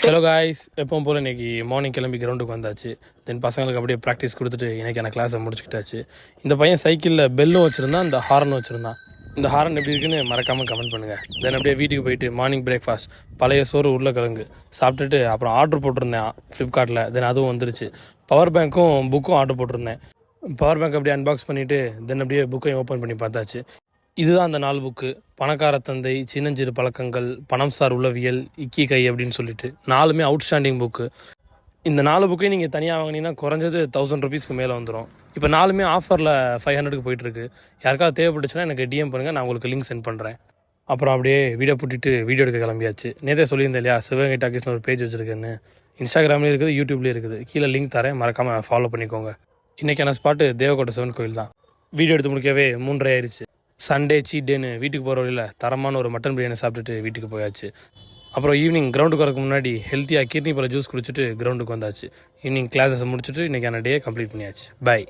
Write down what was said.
Hello guys, எப்பவும் போல் இன்றைக்கி morning கிளம்பி கிரவுண்டுக்கு வந்தாச்சு. தென் பசங்களுக்கு அப்படியே ப்ராக்டிஸ் கொடுத்துட்டு இன்றைக்கான கிளாஸை முடிச்சுக்கிட்டாச்சு. இந்த பையன் சைக்கிளில் பெல்லும் வச்சுருந்தான், இந்த ஹாரனும் வச்சுருந்தான். இந்த ஹாரன் எப்படி இருக்குன்னு மறக்காமல் கமெண்ட் பண்ணுங்கள். தென் அப்படியே வீட்டுக்கு போயிட்டு மார்னிங் பிரேக்ஃபாஸ்ட் பழைய சோறு உருளைக்கிழங்கு சாப்பிட்டுட்டு அப்புறம் ஆர்டர் போட்டிருந்தேன் ஃப்ளிப்கார்ட்டில். தென் அதுவும் வந்துருச்சு. பவர் பேங்க்கும் புக்கும் ஆர்டர் போட்டிருந்தேன். பவர் பேங்க் அப்படியே அன்பாக்ஸ் பண்ணிவிட்டு தென் அப்படியே புக்கையும் ஓப்பன் பண்ணி பார்த்தாச்சு. இதுதான் அந்த 4 புக்கு. பணக்கார தந்தை, சின்னஞ்சிறு பழக்கங்கள், பணம் சார் உளவியல், இக்கி கை அப்படின்னு சொல்லிட்டு 4மே அவுட்ஸ்டாண்டிங் புக்கு. இந்த 4 புக்கையும் நீங்கள் தனியாக வாங்கினீங்கன்னா குறைஞ்சது 1000 ருபீஸ்க்கு மேலே வந்துடும். இப்போ 4மே ஆஃபரில் 500க்கு போயிட்டுருக்கு. யாருக்காவது தேவைப்பட்டுச்சுன்னா எனக்கு டிஎம் பண்ணுங்கள், நான் உங்களுக்கு லிங்க் சென்ட் பண்ணுறேன். அப்புறம் அப்படியே வீடியோ போட்டுட்டு வீடியோ எடுக்க கிளம்பியாச்சு. நேற்றே சொல்லியிருந்தேன் இல்லையா, சிவகங்கை டாக்கீஸ்னு ஒரு பேஜ் வச்சுருக்கேன்னு. இன்ஸ்டாகிராம்லேயும் இருக்குது, யூடியூப்லேயும் இருக்குது. கீழே லிங்க் தரேன், மறக்காமல் ஃபாலோ பண்ணிக்கோங்க. இன்றைக்கான ஸ்பாட்டு தேவக்கோட்டை சிவன் கோயில் தான். வீடியோ எடுத்து முடிக்கவே 3:30 ஆயிடுச்சு. சண்டே சீட் டேன்னு வீட்டுக்கு போகிற வழியில் தரமான ஒரு மட்டன் பிரியாணி சாப்பிட்டுட்டு வீட்டுக்கு போயாச்சு. அப்புறம் ஈவினிங் கிரவுண்டுக்கு வரக்கு முன்னாடி ஹெல்த்தியாக கிர்னி பழ ஜூஸ் குடிச்சிட்டு கிரவுண்டுக்கு வந்தாச்சு. ஈவினிங் கிளாஸஸ் முடிச்சுட்டு இன்றைக்கான டே கம்ப்ளீட் பண்ணியாச்சு. பை.